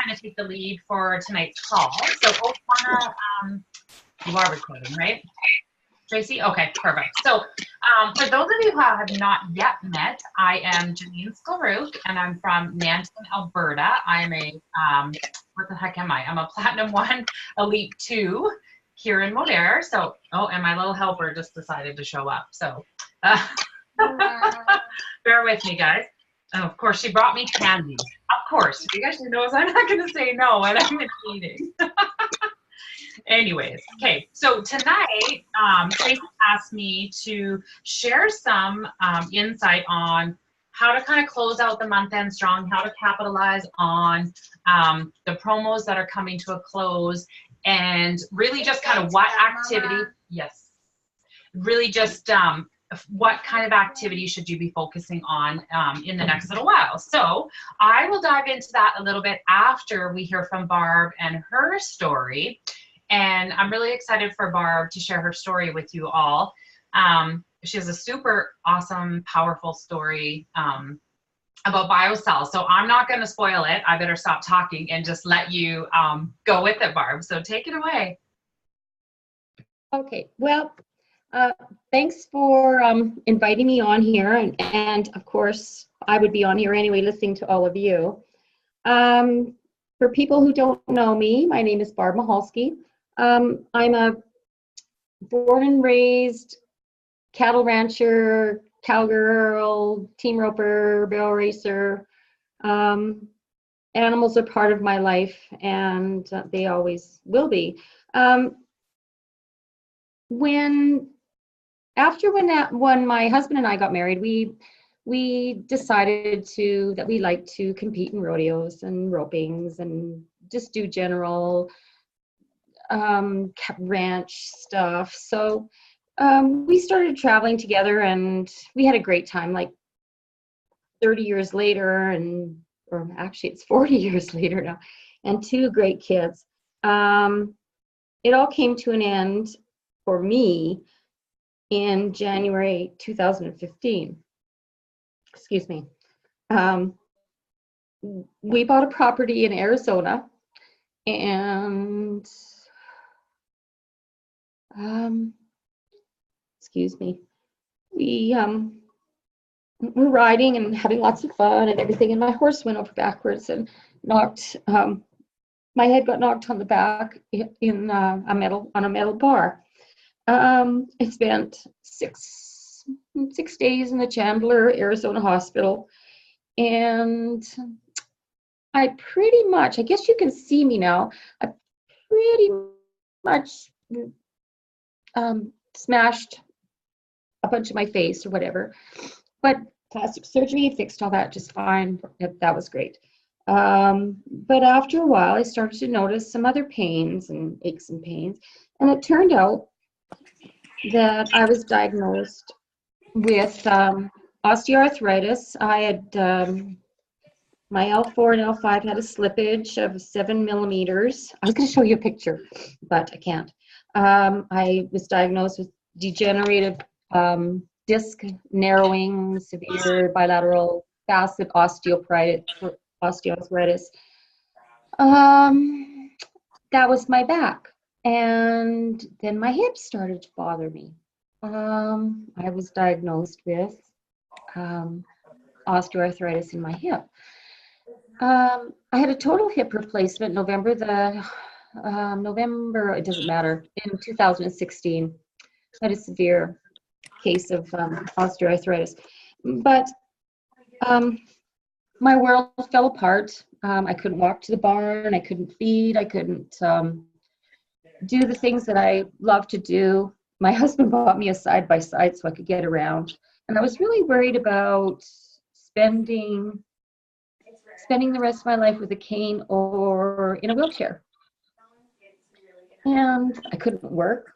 kind of take the lead for tonight's call. So, Oksana, you are recording, right? Tracy? Okay, perfect. So, for those of you who have not yet met, I am Janyne Szklaruk, and I'm from Nanton, Alberta. I'm a, what the heck am I? I'm a Platinum 1, Elite 2 here in Modere. So, oh, and my little helper just decided to show up. So, bear with me, guys. And of course, she brought me candy. Of course, you guys know I'm not going to say no when I'm in a meeting. Anyways, okay, so tonight, Tracy asked me to share some insight on how to kind of close out the month end strong, how to capitalize on the promos that are coming to a close, and really just kind of what activity, yes, really just what kind of activity should you be focusing on in the next little while. So I will dive into that a little bit after we hear from Barb and her story. And I'm really excited for Barb to share her story with you all. She has a super awesome, powerful story about BioCell. So I'm not going to spoil it. I better stop talking and just let you go with it, Barb. So take it away. Okay, well, thanks for inviting me on here. And of course, I would be on here anyway, listening to all of you. For people who don't know me, my name is Barb Mahalski. I'm a born and raised cattle rancher, cowgirl, team roper, barrel racer. Animals are part of my life, and they always will be. When my husband and I got married, we decided that we like to compete in rodeos and ropings and just do general ranch stuff. So we started traveling together, and we had a great time. Like 30 years later, or actually it's 40 years later now, and 2 great kids. It all came to an end for me in January 2015. Excuse me. We bought a property in Arizona, and excuse me, we're riding and having lots of fun and everything, and my horse went over backwards and knocked, my head got knocked on the back in a metal bar. I spent six days in the Chandler, Arizona hospital, and I pretty much, I guess you can see me now, I pretty much smashed a bunch of my face or whatever, but plastic surgery fixed all that just fine. That was great. But after a while, I started to notice some other pains and aches and pains, and it turned out that I was diagnosed with osteoarthritis. I had my L4 and L5 had a slippage of 7 millimeters. I was going to show you a picture, but I can't. I was diagnosed with degenerative disc narrowing, severe bilateral facet osteoarthritis. That was my back. And then my hips started to bother me. I was diagnosed with osteoarthritis in my hip. I had a total hip replacement November, it doesn't matter, in 2016. I had a severe case of osteoarthritis. But my world fell apart. I couldn't walk to the barn. I couldn't feed. I couldn't do the things that I love to do. My husband bought me a side-by-side so I could get around. And I was really worried about spending the rest of my life with a cane or in a wheelchair. And I couldn't work.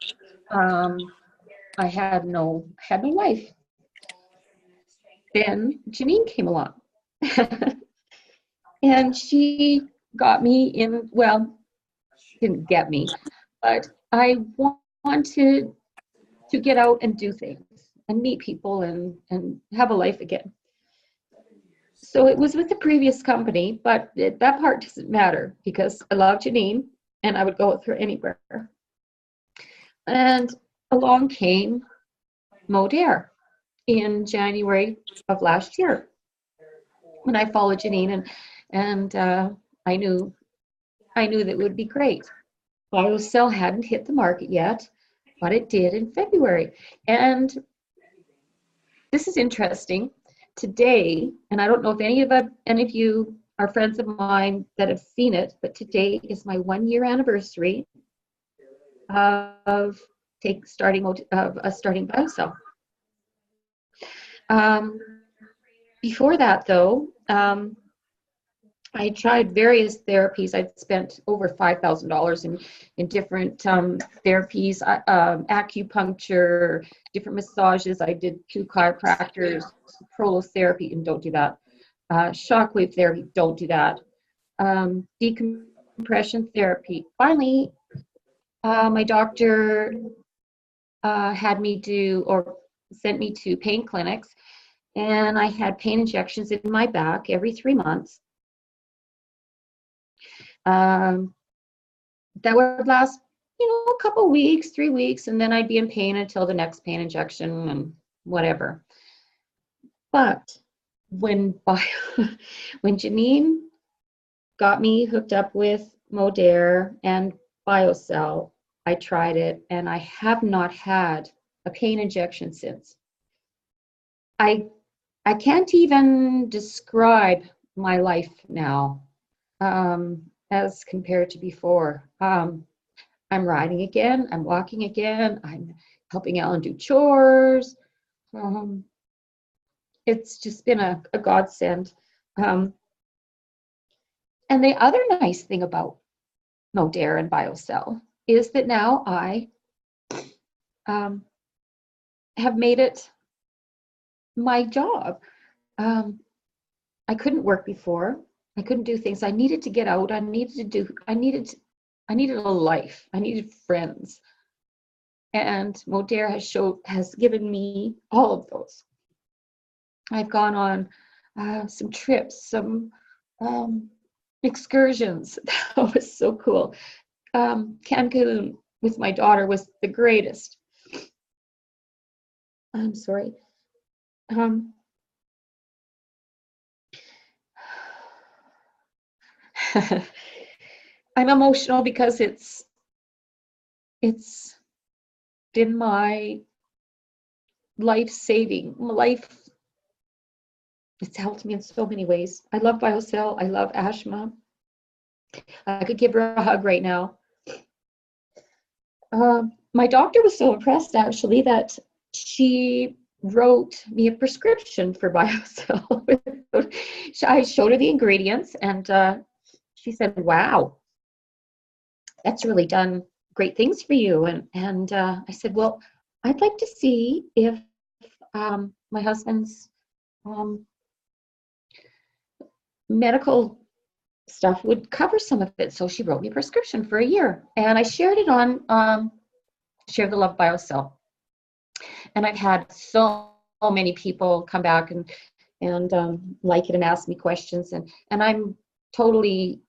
I had no life. Then Janyne came along. And she got me in, well, didn't get me, but I wanted to get out and do things and meet people and have a life again. So it was with the previous company, but that part doesn't matter because I love Janyne and I would go with her anywhere. And along came Modere in January of last year when I followed Janyne, and I knew that it would be great. BioCell hadn't hit the market yet, but it did in February. And this is interesting. Today, and I don't know if any of you are friends of mine that have seen it, but today is my 1-year anniversary of starting BioCell. Before that, though, I tried various therapies. I'd spent over $5,000 in different therapies, acupuncture, different massages. I did 2 chiropractors, prolotherapy, and don't do that. Shockwave therapy, don't do that. Decompression therapy. Finally, my doctor had me do, or sent me to pain clinics, and I had pain injections in my back every 3 months. That would last, a couple weeks, 3 weeks, and then I'd be in pain until the next pain injection and whatever. But when Janyne got me hooked up with Modere and BioCell, I tried it, and I have not had a pain injection since. I can't even describe my life now as compared to before. I'm riding again, I'm walking again, I'm helping Alan do chores. It's just been a godsend. And the other nice thing about Modere and BioCell is that now I have made it my job. I couldn't work before. I couldn't do things. I needed to get out. I needed a life. I needed friends. And Modere has given me all of those. I've gone on some trips, some excursions. That was so cool. Cancun with my daughter was the greatest. I'm sorry. I'm emotional because it's been my life-saving life. It's helped me in so many ways. I love BioCell. I love Ashma. I could give her a hug right now. My doctor was so impressed, actually, that she wrote me a prescription for BioCell. I showed her the ingredients, and she said, "Wow, that's really done great things for you." And I said, "Well, I'd like to see if my husband's medical stuff would cover some of it." So she wrote me a prescription for a year, and I shared it on Share the Love BioCell. And I've had so many people come back and like it and ask me questions, and I'm totally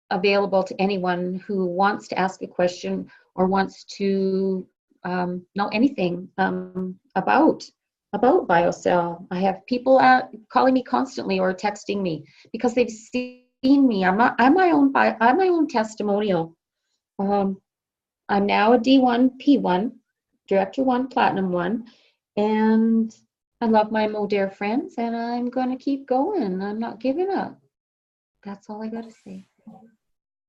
available to anyone who wants to ask a question or wants to know anything about BioCell. I have people calling me constantly or texting me because they've seen me. I'm my own testimonial. I'm now a D1, P1, Director 1, Platinum 1, and I love my Modere friends, and I'm going to keep going. I'm not giving up. That's all I got to say.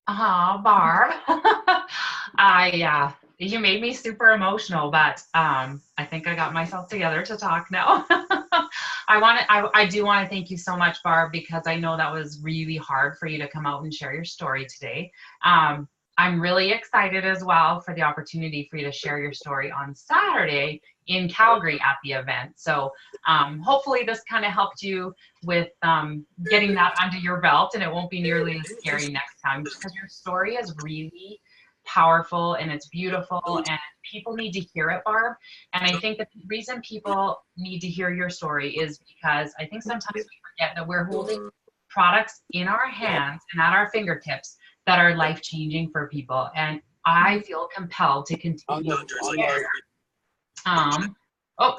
Barb. You made me super emotional, but I think I got myself together to talk now. I do want to thank you so much, Barb, because I know that was really hard for you to come out and share your story today. I'm really excited as well for the opportunity for you to share your story on Saturday in Calgary at the event. So hopefully this kind of helped you with getting that under your belt, and it won't be nearly as scary next time, because your story is really powerful and it's beautiful, and people need to hear it, Barb. And I think the reason people need to hear your story is because I think sometimes we forget that we're holding products in our hands and at our fingertips that are life-changing for people. And I feel compelled to continue to share. Oh,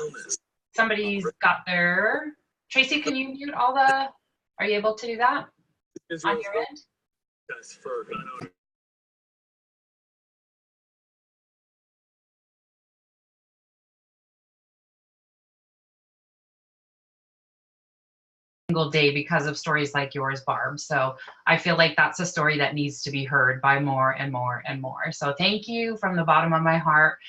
somebody's got their, Tracy, can you mute all the, are you able to do that on your end? Single day because of stories like yours, Barb. So I feel like that's a story that needs to be heard by more and more and more. So thank you from the bottom of my heart.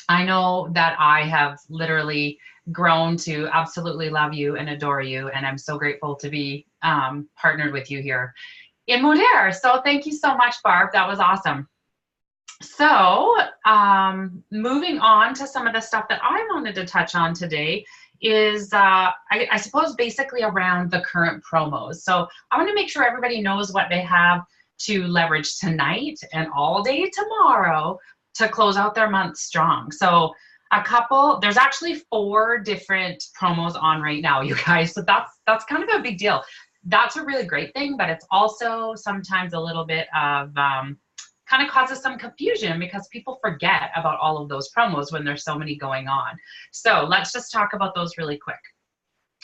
I know that I have literally grown to absolutely love you and adore you, and I'm so grateful to be partnered with you here in Modere. So thank you so much, Barb. That was awesome. So moving on to some of the stuff that I wanted to touch on today is I suppose basically around the current promos. So I want to make sure everybody knows what they have to leverage tonight and all day tomorrow to close out their month strong. So there's actually 4 different promos on right now, you guys. So that's kind of a big deal. That's a really great thing, but it's also sometimes a little bit of kind of causes some confusion because people forget about all of those promos when there's so many going on. So let's just talk about those really quick.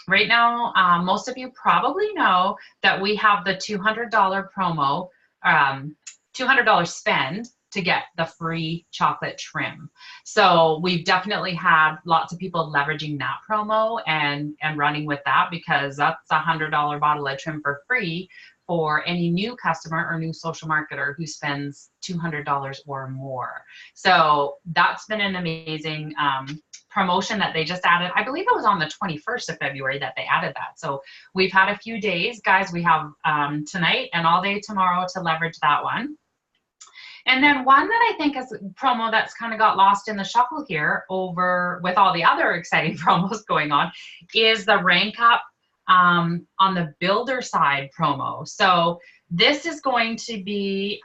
Right now, most of you probably know that we have the $200 promo, $200 spend to get the free chocolate trim. So we've definitely had lots of people leveraging that promo and running with that, because that's a $100 bottle of trim for free for any new customer or new social marketer who spends $200 or more. So that's been an amazing promotion that they just added. I believe it was on the 21st of February that they added that. So we've had a few days, guys. We have tonight and all day tomorrow to leverage that one. And then one that I think is a promo that's kind of got lost in the shuffle here over with all the other exciting promos going on is the rank up on the builder side promo. So this is going to be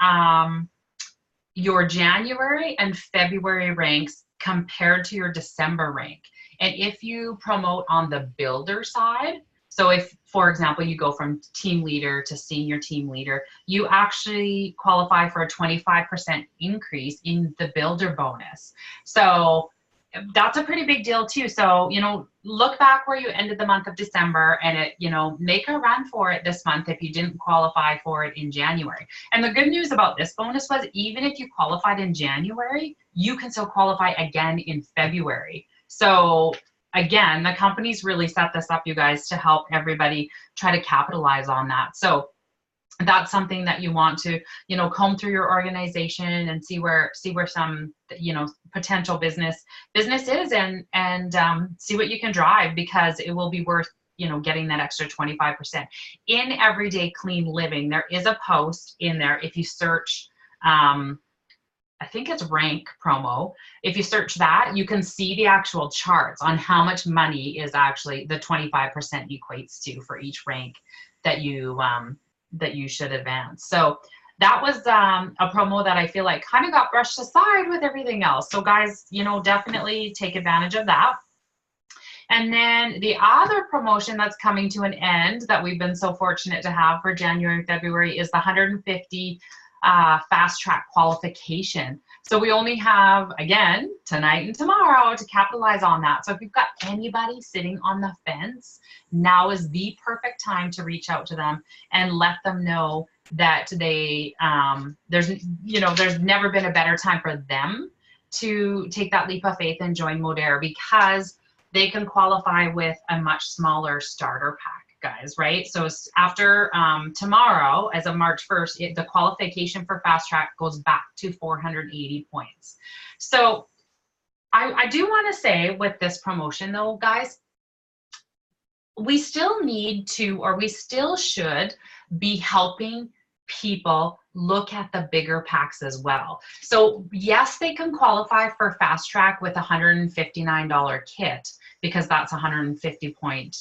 your January and February ranks compared to your December rank. And if you promote on the builder side, so if, for example, you go from team leader to senior team leader, you actually qualify for a 25% increase in the builder bonus. So that's a pretty big deal too. So, you know, look back where you ended the month of December and make a run for it this month if you didn't qualify for it in January. And the good news about this bonus was, even if you qualified in January, you can still qualify again in February. So again, the company's really set this up, you guys, to help everybody try to capitalize on that. So that's something that you want to, comb through your organization and see where some, potential business is, and see what you can drive, because it will be worth, getting that extra 25%. In Everyday Clean Living, there is a post in there. If you search, I think it's rank promo. If you search that, you can see the actual charts on how much money is actually the 25% equates to for each rank that you should advance. So that was a promo that I feel like kind of got brushed aside with everything else. So guys, definitely take advantage of that. And then the other promotion that's coming to an end that we've been so fortunate to have for January and February is the 150 fast track qualification. So we only have, again, tonight and tomorrow to capitalize on that. So if you've got anybody sitting on the fence, now is the perfect time to reach out to them and let them know that there's never been a better time for them to take that leap of faith and join Modere, because they can qualify with a much smaller starter pack, guys, right? So after tomorrow, as of March 1st, the qualification for fast track goes back to 480 points. So I do want to say with this promotion though, guys, we still need to, or we still should be helping people look at the bigger packs as well. So yes, they can qualify for fast track with a $159 kit, because that's a 150 point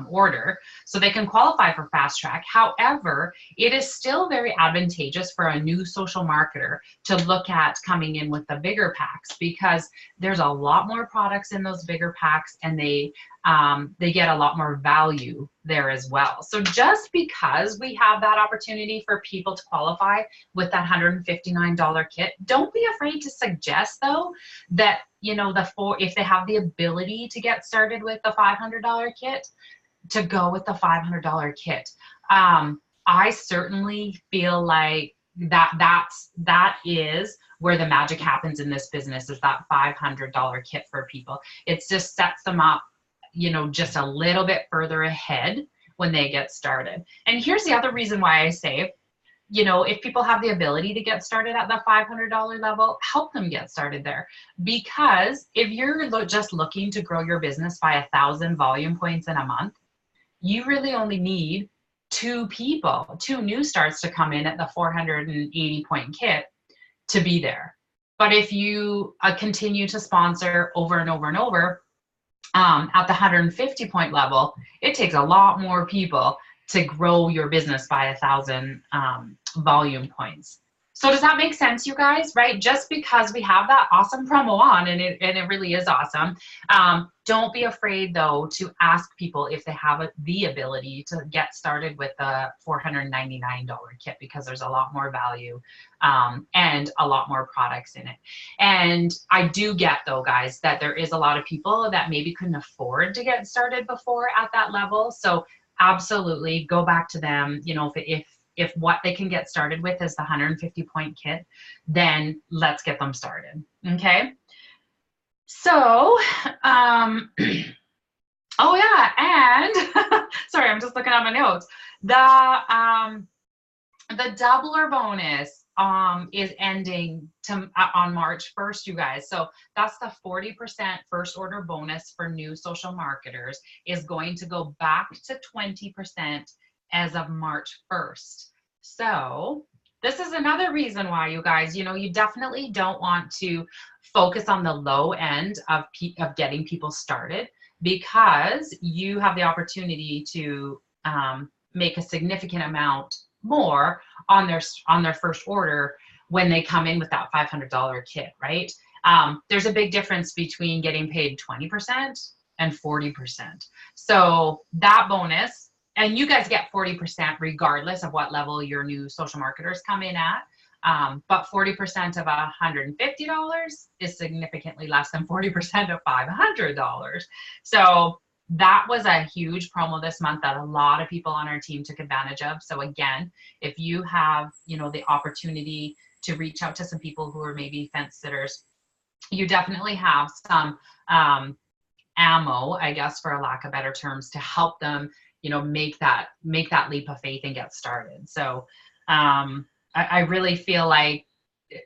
order. So they can qualify for fast track. However, it is still very advantageous for a new social marketer to look at coming in with the bigger packs, because there's a lot more products in those bigger packs, and they they get a lot more value there as well. So just because we have that opportunity for people to qualify with that $159 kit, don't be afraid to suggest though that, you know, if they have the ability to get started with the $500 kit, to go with the $500 kit. I certainly feel like that is where the magic happens in this business, is that $500 kit for people. It just sets them up, you know, just a little bit further ahead when they get started. And here's the other reason why I say, you know, if people have the ability to get started at the $500 level, help them get started there. Because if you're just looking to grow your business by 1,000 volume points in a month, you really only need 2 new starts to come in at the 480 point kit to be there. But if you continue to sponsor over and over and over, at the 150 point level, it takes a lot more people to grow your business by 1,000 volume points. So does that make sense, you guys, right? Just because we have that awesome promo on, and it really is awesome, don't be afraid though to ask people if they have the ability to get started with the $499 kit, because there's a lot more value and a lot more products in it. And I do get though, guys, that there is a lot of people that maybe couldn't afford to get started before at that level. So absolutely go back to them. You know, if what they can get started with is the 150 point kit, then let's get them started. Okay. So, oh yeah. And sorry, I'm just looking at my notes. The doubler bonus is ending on March 1st, you guys. So that's the 40% first order bonus for new social marketers is going to go back to 20% as of March 1st. So this is another reason why, you guys, you know, you definitely don't want to focus on the low end of getting people started, because you have the opportunity to make a significant amount more on their first order when they come in with that $500 kit, right? There's a big difference between getting paid 20% and 40%. So that bonus, and you guys get 40% regardless of what level your new social marketers come in at. But 40% of $150 is significantly less than 40% of $500. So that was a huge promo this month that a lot of people on our team took advantage of. So again, if you have, you know, the opportunity to reach out to some people who are maybe fence sitters, you definitely have some ammo, I guess, for a lack of better terms, to help them, you know, make that leap of faith and get started. So I really feel like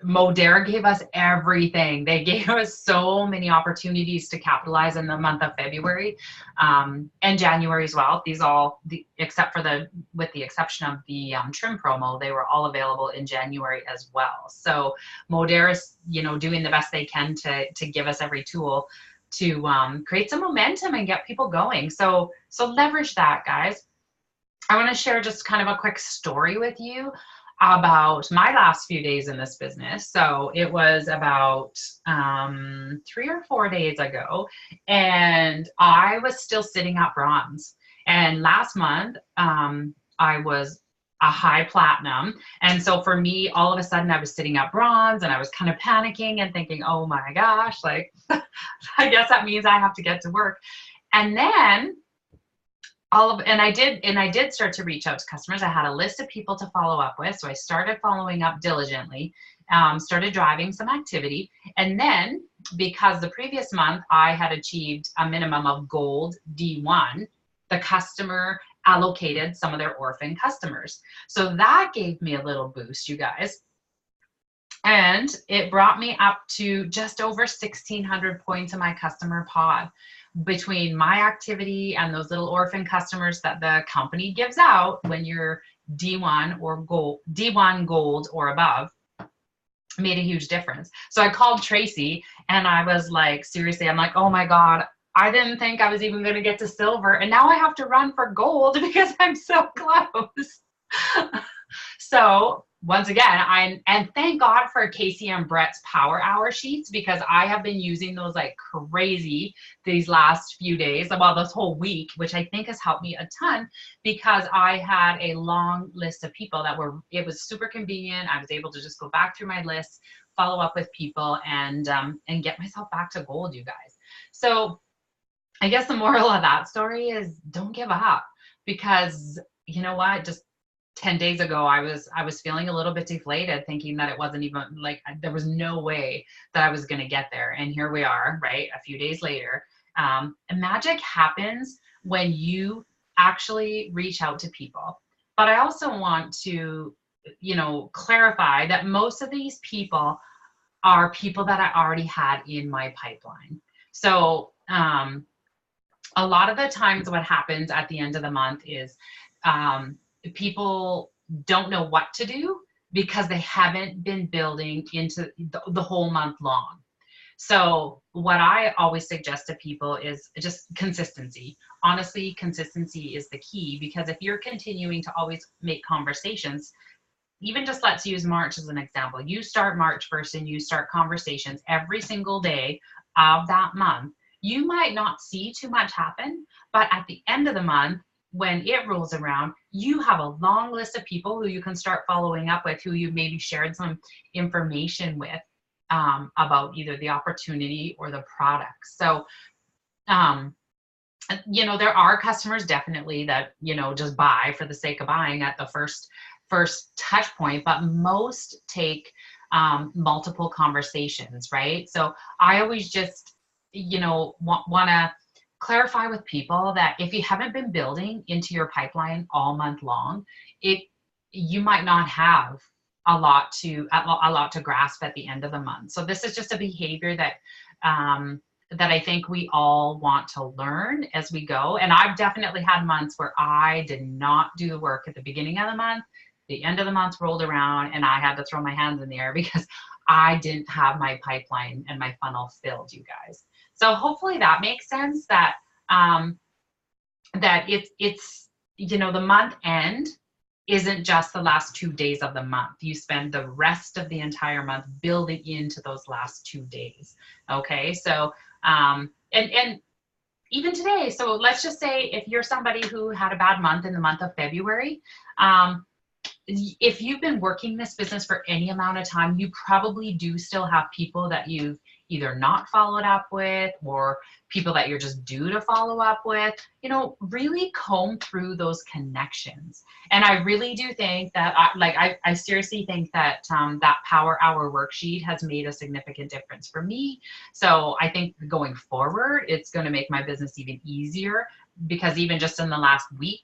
Modere gave us everything. They gave us so many opportunities to capitalize in the month of February and January as well. These all, with the exception of the trim promo, they were all available in January as well. So Modere is, you know, doing the best they can to give us every tool to create some momentum and get people going. So leverage that, guys. I want to share just kind of a quick story with you about my last few days in this business. So it was about 3 or 4 days ago, and I was still sitting at bronze. And last month, I was a high platinum. And so for me, all of a sudden I was sitting at bronze, and I was kind of panicking and thinking, oh my gosh, like, I guess that means I have to get to work. And then I did start to reach out to customers. I had a list of people to follow up with. So I started following up diligently, started driving some activity. And then, because the previous month I had achieved a minimum of gold D1, the customer allocated some of their orphan customers. So that gave me a little boost, you guys. And it brought me up to just over 1,600 points in my customer pod. Between my activity and those little orphan customers that the company gives out when you're D1 or gold, D1 gold or above, made a huge difference. So I called Tracy and I was like, seriously, I'm like, oh my God, I didn't think I was even going to get to silver. And now I have to run for gold because I'm so close. So once again, and thank God for Casey and Brett's Power Hour sheets, because I have been using those like crazy these last few days, well, this whole week, which I think has helped me a ton, because I had a long list of people that it was super convenient. I was able to just go back through my list, follow up with people, and get myself back to gold, you guys. So I guess the moral of that story is don't give up, because you know what, just 10 days ago, I was feeling a little bit deflated, thinking that it wasn't even like, there was no way that I was going to get there. And here we are, right? A few days later. And magic happens when you actually reach out to people. But I also want to, clarify that most of these people are people that I already had in my pipeline. So, a lot of the times what happens at the end of the month is, people don't know what to do because they haven't been building into the whole month long. So what I always suggest to people is just consistency. Honestly, consistency is the key, because if you're continuing to always make conversations, even just let's use March as an example. You start March 1st and you start conversations every single day of that month. You might not see too much happen, but at the end of the month, when it rolls around, you have a long list of people who you can start following up with, who you maybe shared some information with about either the opportunity or the product. So, there are customers definitely that, just buy for the sake of buying at the first touch point, but most take multiple conversations, right? So I always just, want to clarify with people that if you haven't been building into your pipeline all month long, you might not have a lot to grasp at the end of the month. So this is just a behavior that I think we all want to learn as we go. And I've definitely had months where I did not do the work at the beginning of the month. The end of the month rolled around and I had to throw my hands in the air because I didn't have my pipeline and my funnel filled, you guys. So hopefully that makes sense, that that it's the month end isn't just the last 2 days of the month. You spend the rest of the entire month building into those last 2 days. Okay, so and even today, so let's just say if you're somebody who had a bad month in the month of February, if you've been working this business for any amount of time, you probably do still have people that you've either not followed up with, or people that you're just due to follow up with. Really comb through those connections. And I really do think that, I seriously think that that Power Hour worksheet has made a significant difference for me. So I think going forward, it's going to make my business even easier, because even just in the last week,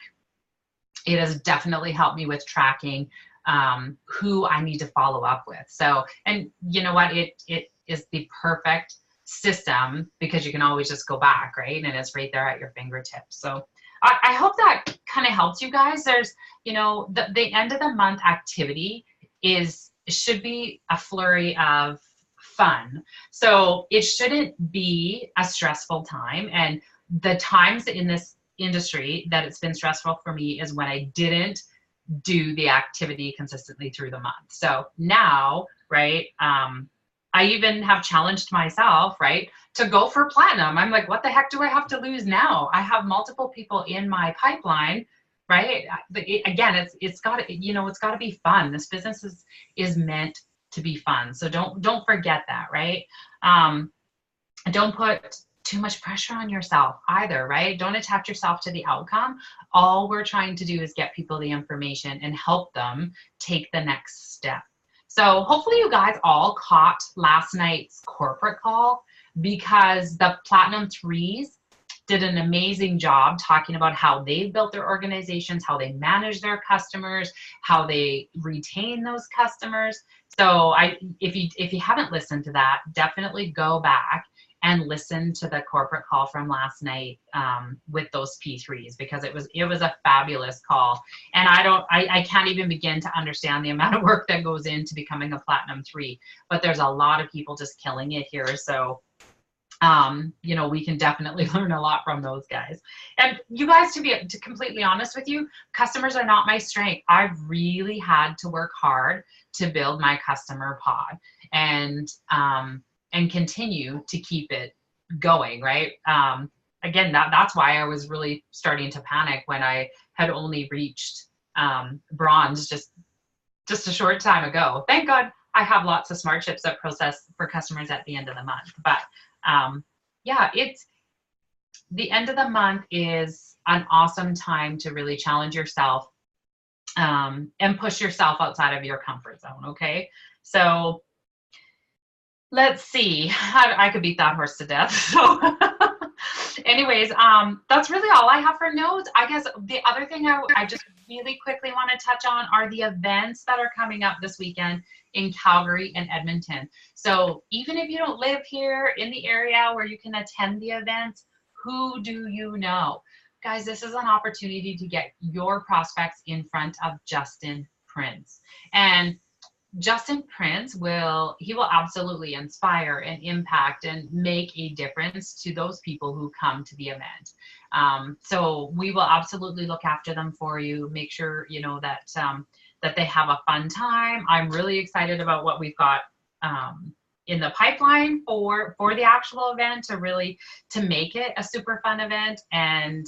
it has definitely helped me with tracking who I need to follow up with. So, and you know what, it is the perfect system, because you can always just go back, right? And it's right there at your fingertips. So I hope that kind of helps you guys. There's, the end of the month activity should be a flurry of fun. So it shouldn't be a stressful time. And the times in this industry that it's been stressful for me is when I didn't do the activity consistently through the month. So now, right, I even have challenged myself, right, to go for platinum. I'm like, what the heck do I have to lose now? I have multiple people in my pipeline, right? Again, it's got to, it's got to be fun. This business is meant to be fun. So don't forget that, right? Don't put too much pressure on yourself either, right? Don't attach yourself to the outcome. All we're trying to do is get people the information and help them take the next step. So hopefully you guys all caught last night's corporate call, because the Platinum 3s did an amazing job talking about how they built their organizations, how they manage their customers, how they retain those customers. So if you haven't listened to that, definitely go back and listen to the corporate call from last night with those P3s, because it was a fabulous call. And I can't even begin to understand the amount of work that goes into becoming a Platinum 3, but there's a lot of people just killing it here. So You know, we can definitely learn a lot from those guys. And you guys, to be completely honest with you, customers are not my strength. I've really had to work hard to build my customer pod and continue to keep it going, right? Again, that's why I was really starting to panic when I had only reached bronze just a short time ago. Thank God I have lots of smart chips that process for customers at the end of the month. But yeah, it's the end of the month is an awesome time to really challenge yourself and push yourself outside of your comfort zone. Okay, so let's see. I could beat that horse to death. So anyways, that's really all I have for notes. I guess the other thing I just really quickly want to touch on are the events that are coming up this weekend in Calgary and Edmonton. So even if you don't live here in the area where you can attend the events, who do you know? Guys, this is an opportunity to get your prospects in front of Justin Prince. And Justin Prince will absolutely inspire and impact and make a difference to those people who come to the event. So we will absolutely look after them for you. Make sure, you know, that they have a fun time. I'm really excited about what we've got in the pipeline for the actual event to make it a super fun event. And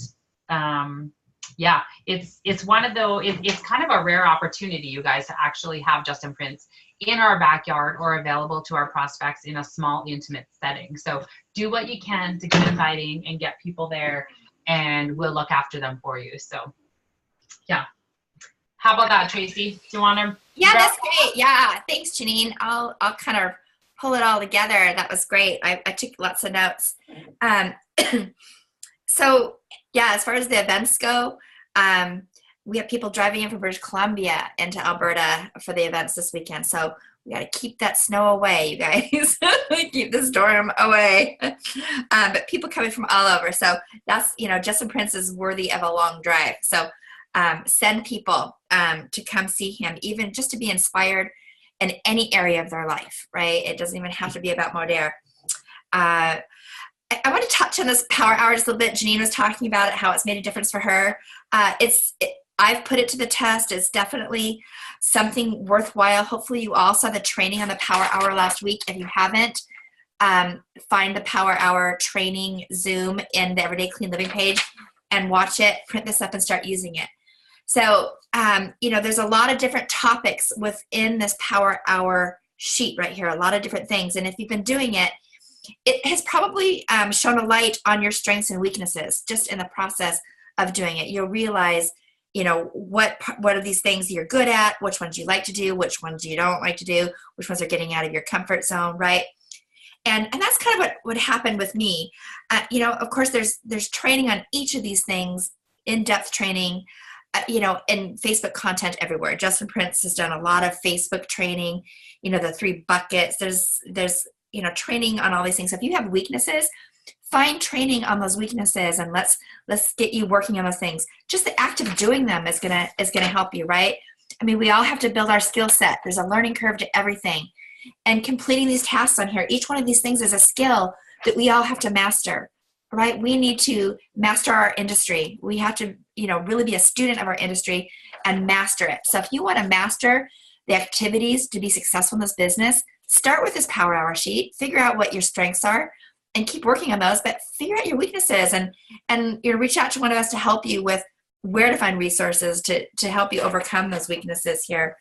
yeah, it's one of those, it's kind of a rare opportunity, you guys, to actually have Justin Prince in our backyard or available to our prospects in a small, intimate setting. So do what you can to get inviting and get people there, and we'll look after them for you. So yeah. How about that, Tracy? Do you want to? Yeah, that's great. Yeah, thanks, Janyne. I'll kind of pull it all together. That was great. I took lots of notes. So yeah, as far as the events go, we have people driving in from British Columbia into Alberta for the events this weekend. So we got to keep that snow away, you guys. Keep the storm away. But people coming from all over. So that's, you know, Justin Prince is worthy of a long drive. So send people to come see him, even just to be inspired in any area of their life, right? It doesn't even have to be about Modere. I want to touch on this power hour just a little bit. Janyne was talking about it, how it's made a difference for her. I've put it to the test. It's definitely something worthwhile. Hopefully you all saw the training on the power hour last week. If you haven't, find the power hour training Zoom in the Everyday Clean Living page and watch it, print this up and start using it. So, you know, there's a lot of different topics within this power hour sheet right here, a lot of different things. And if you've been doing it, it has probably shone a light on your strengths and weaknesses just in the process of doing it. You'll realize, you know, what are these things you're good at, which ones you like to do, which ones you don't like to do, which ones are getting out of your comfort zone, right? And that's kind of what happened with me. You know, of course, there's training on each of these things, in-depth training, you know, and Facebook content everywhere. Justin Prince has done a lot of Facebook training, you know, the 3 buckets. There's you know, training on all these things. So if you have weaknesses, find training on those weaknesses and let's get you working on those things. Just the act of doing them is gonna help you, right? I mean, we all have to build our skill set. There's a learning curve to everything. And completing these tasks on here, each one of these things is a skill that we all have to master, right? We need to master our industry. We have to, you know, really be a student of our industry and master it. So if you want to master the activities to be successful in this business, start with this power hour sheet, figure out what your strengths are, and keep working on those, but figure out your weaknesses and you know, reach out to one of us to help you with where to find resources to help you overcome those weaknesses here.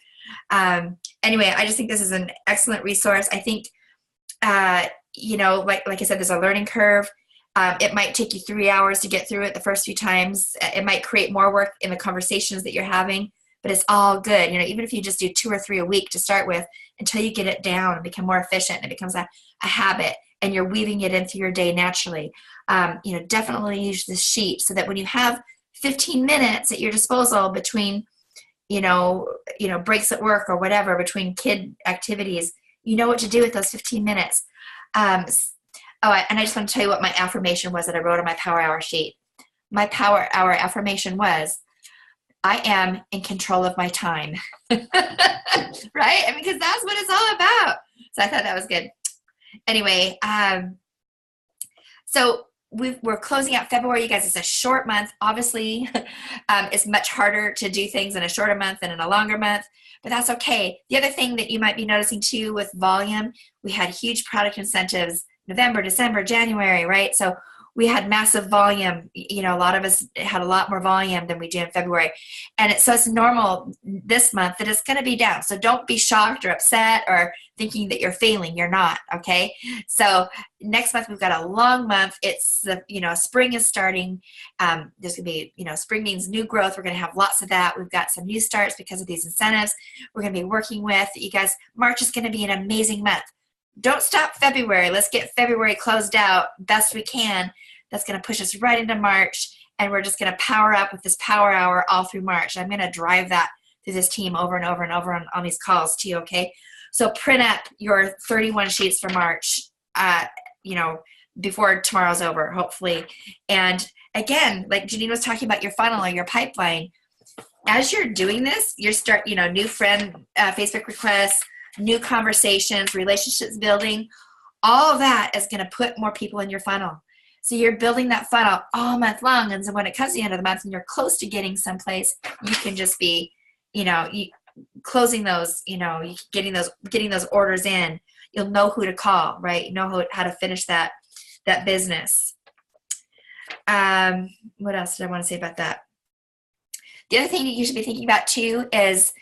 Anyway, I just think this is an excellent resource. I think, you know, like I said, there's a learning curve. It might take you 3 hours to get through it the first few times. It might create more work in the conversations that you're having, but it's all good. You know, even if you just do 2 or 3 a week to start with, until you get it down and become more efficient and it becomes a habit and you're weaving it into your day naturally. You know, definitely use this sheet so that when you have 15 minutes at your disposal between, you know, breaks at work or whatever, between kid activities, you know what to do with those 15 minutes. And I just want to tell you what my affirmation was that I wrote on my power hour sheet. My power hour affirmation was, I am in control of my time. Right? I mean, because that's what it's all about. So I thought that was good. Anyway, So we're closing out February. You guys, it's a short month. Obviously, it's much harder to do things in a shorter month than in a longer month, but that's okay. The other thing that you might be noticing too with volume, we had huge product incentives November, December, January, right? So we had massive volume. You know, a lot of us had a lot more volume than we did in February. And so it's normal this month that it's going to be down. So don't be shocked or upset or thinking that you're failing. You're not, okay? So next month, we've got a long month. It's the, spring is starting. There's going to be, spring means new growth. We're going to have lots of that. We've got some new starts because of these incentives we're going to be working with. You guys, March is going to be an amazing month. Don't stop February. Let's get February closed out best we can. That's going to push us right into March, and we're just going to power up with this power hour all through March. I'm going to drive that through this team over and over and over on these calls too, okay? So print up your 31 sheets for March, before tomorrow's over, hopefully. And again, like Janyne was talking about your funnel or your pipeline, as you're doing this, you start, new friend Facebook requests, new conversations, relationships building, all of that is going to put more people in your funnel. So you're building that funnel all month long. And so when it comes to the end of the month and you're close to getting someplace, you can just be, closing those, getting those orders in. You'll know who to call, right? You know how to finish that business. What else did I want to say about that? The other thing that you should be thinking about too is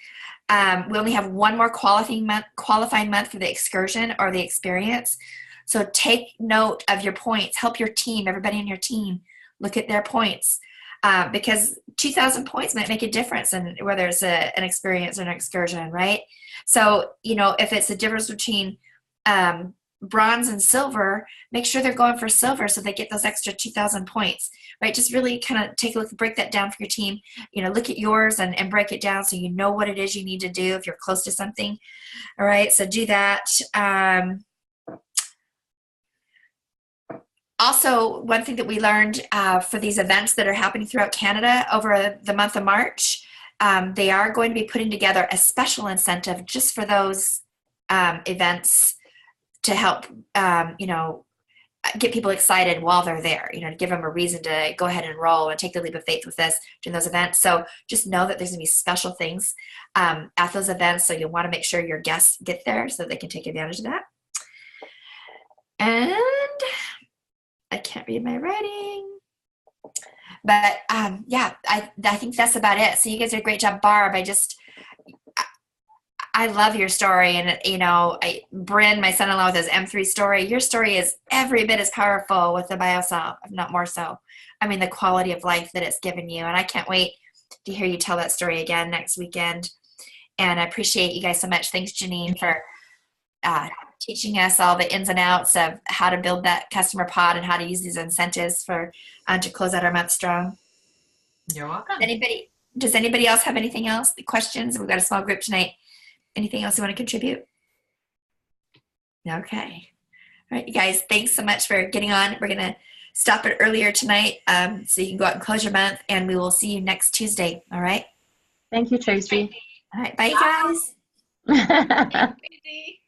we only have one more qualifying month for the excursion or the experience. So take note of your points. Help your team, everybody in your team, look at their points. Because 2,000 points might make a difference in whether it's an experience or an excursion, right? So, if it's a difference between bronze and silver, make sure they're going for silver so they get those extra 2,000 points, right? Just really kind of take a look, break that down for your team. Look at yours and break it down so you know what it is you need to do if you're close to something. All right, so do that. Also, one thing that we learned for these events that are happening throughout Canada over the month of March, they are going to be putting together a special incentive just for those events to help, get people excited while they're there, to give them a reason to go ahead and enroll and take the leap of faith with this during those events. So just know that there's going to be special things at those events. So you'll want to make sure your guests get there so they can take advantage of that. And I can't read my writing. But I think that's about it. So you guys did a great job, Barb. I love your story. And, Bryn, my son-in-law, with his M3 story, your story is every bit as powerful with the BioSolve, if not more so. I mean, the quality of life that it's given you. And I can't wait to hear you tell that story again next weekend. And I appreciate you guys so much. Thanks, Janyne, for teaching us all the ins and outs of how to build that customer pod and how to use these incentives for to close out our month strong. You're welcome. Does anybody else have anything else? The questions? We've got a small group tonight. Anything else you want to contribute? Okay. All right, you guys, thanks so much for getting on. We're going to stop it earlier tonight so you can go out and close your month, and we will see you next Tuesday. All right? Thank you, Tracy. All right. Bye, guys. Thanks, Tracy.